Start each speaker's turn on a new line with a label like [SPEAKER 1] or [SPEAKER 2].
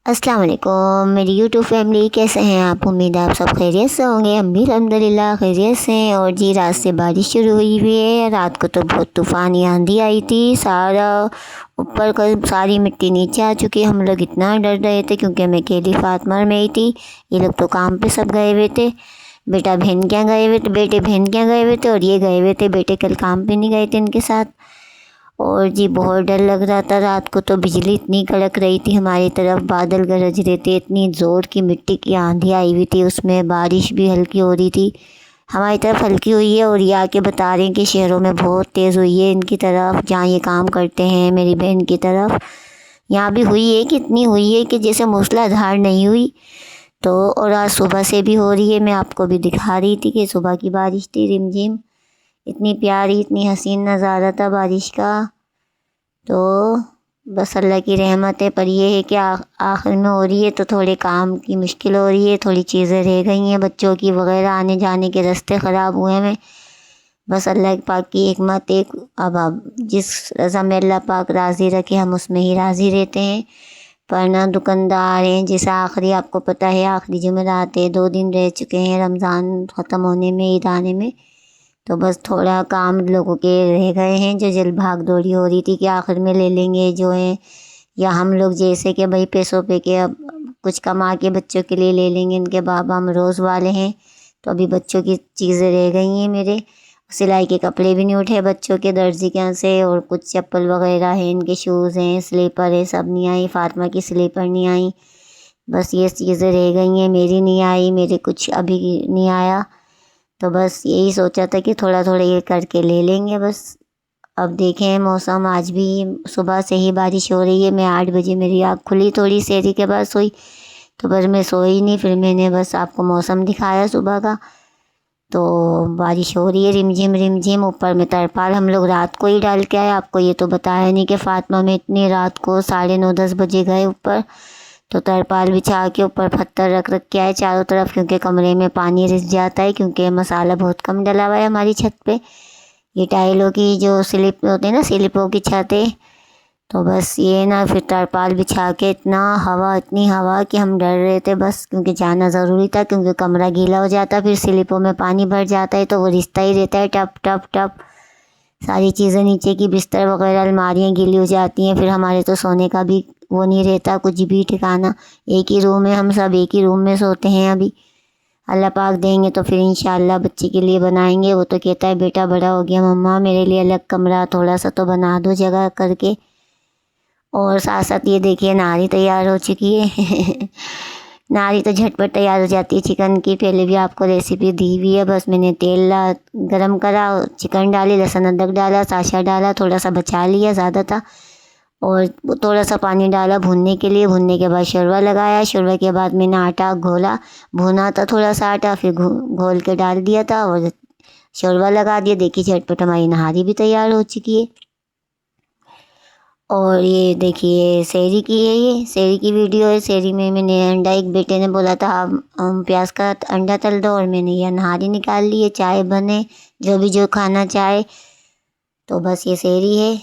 [SPEAKER 1] अस्सलाम वालेकुम मेरी यूट्यूब फैमिली, कैसे हैं आप? उम्मीद है आप सब खैरियत से होंगे। हम भी अल्हम्दुलिल्लाह खैरियत से हैं। और जी, रात से बारिश शुरू हुई हुई है। रात को तो बहुत तूफ़ानी आंधी आई थी। सारा ऊपर का सारी मिट्टी नीचे आ चुकी है। हम लोग इतना डर रहे थे क्योंकि मैं अकेली फातमा में ही थी। ये लोग तो काम पे सब गए हुए थे। बेटा बहन क्या गए हुए थे, बेटे बहन क्या गए हुए थे, और ये गए हुए थे। बेटे कल काम पे नहीं गए थे इनके साथ। और जी, बहुत डर लग रहा था। रात को तो बिजली इतनी कड़क रही थी हमारी तरफ, बादल गरज रहे थे, इतनी ज़ोर की मिट्टी की आंधी आई हुई थी। उसमें बारिश भी हल्की हो रही थी। हमारी तरफ हल्की हुई है और ये आके बता रहे हैं कि शहरों में बहुत तेज़ हुई है इनकी तरफ, जहाँ ये काम करते हैं मेरी बहन की तरफ। यहाँ भी हुई है कि इतनी हुई है कि जैसे मूसलाधार नहीं हुई। तो और आज सुबह से भी हो रही है। मैं आपको भी दिखा रही थी कि सुबह की बारिश थी रिमझिम। इतनी प्यारी, इतनी हसीन नज़ारा था बारिश का। तो बस अल्लाह की रहमत है। पर ये है कि आखिर में हो रही है तो थोड़े काम की मुश्किल हो रही है, थोड़ी चीज़ें रह गई हैं बच्चों की वगैरह, आने जाने के रास्ते ख़राब हुए हैं। बस अल्लाह पाक की हिकमत एक। अब जिस रज़ा में अल्लाह पाक राज़ी रखे हम उसमें ही राज़ी रहते हैं। पर ना दुकानदार हैं, जैसे आखिरी आपको पता है आखिरी जुमेरात है, 2 दिन रह चुके हैं रमज़ान ख़त्म होने में, ईद आने में। तो बस थोड़ा काम लोगों के रह गए हैं, जो जल्द भाग दौड़ी हो रही थी कि आखिर में ले लेंगे जो है। या हम लोग जैसे कि भाई पैसों पे के अब कुछ कमा के बच्चों के लिए ले लेंगे। इनके बाबा हम रोज़ वाले हैं, तो अभी बच्चों की चीज़ें रह गई हैं मेरे। सिलाई के कपड़े भी नहीं उठे बच्चों के दर्जी के यहाँ से, और कुछ चप्पल वगैरह हैं, इनके शूज़ हैं, स्लीपर है, सब नहीं आई। फातिमा की स्लीपर नहीं आई। बस ये चीज़ें रह गई हैं, मेरी नहीं आई, मेरे कुछ अभी नहीं आया। तो बस यही सोचा था कि थोड़ा थोड़ा ये करके ले लेंगे बस। अब देखें मौसम, आज भी सुबह से ही बारिश हो रही है। मैं 8 बजे मेरी आँख खुली, थोड़ी सेरी के बाद सोई, तो बस मैं सोई नहीं। फिर मैंने बस आपको मौसम दिखाया सुबह का। तो बारिश हो रही है रिमझिम रिमझिम। ऊपर में तरपाल हम लोग रात को ही डाल के आए। आपको ये तो बताया नहीं कि फातिमा में इतनी रात को 9:30-10 बजे गए ऊपर। तो तरपाल बिछा के ऊपर पत्थर रख रख के आए चारों तरफ, क्योंकि कमरे में पानी रिस जाता है, क्योंकि मसाला बहुत कम डला हुआ है हमारी छत पे। ये टाइलों की जो स्लिप होते हैं ना, स्लिपों की छत है। तो बस ये ना, फिर तरपाल बिछा के इतना हवा, इतनी हवा कि हम डर रहे थे बस, क्योंकि जाना ज़रूरी था, क्योंकि कमरा गीला हो जाता, फिर स्लिपों में पानी भर जाता है तो वो रिश्ता ही रहता है टप टप टप। सारी चीज़ें नीचे की बिस्तर वगैरह अलमारियाँ गीली हो जाती हैं। फिर हमारे तो सोने का भी वो नहीं रहता कुछ भी ठिकाना। एक ही रूम है, हम सब एक ही रूम में सोते हैं अभी। अल्लाह पाक देंगे तो फिर इंशाल्लाह बच्चे के लिए बनाएंगे। वो तो कहता है बेटा बड़ा हो गया मम्मा, मेरे लिए अलग कमरा थोड़ा सा तो बना दो जगह करके। और साथ साथ ये देखिए नारी तैयार हो चुकी है। नारी तो झटपट तैयार हो जाती है चिकन की। पहले भी आपको रेसिपी दी हुई है। बस मैंने तेल गरम करा, चिकन डाली, लहसुन अदरक डाला, साशा डाला, थोड़ा सा बचा लिया, ज़्यादा था। और थोड़ा सा पानी डाला भूनने के लिए। भूनने के बाद शोरबा लगाया। शोरबा के बाद मैंने आटा घोला, भुना था थोड़ा सा आटा, फिर घोल के डाल दिया था और शोरबा लगा दिया। देखिए झटपट हमारी नहारी भी तैयार हो चुकी है। और ये देखिए सेहरी की है, ये सेहरी की वीडियो है। सेहरी में मैंने अंडा, एक बेटे ने बोला था हम प्याज का अंडा तल दो, और मैंने ये नहारी निकाल ली है। चाय बने, जो भी जो खाना चाहे। तो बस ये सेहरी है।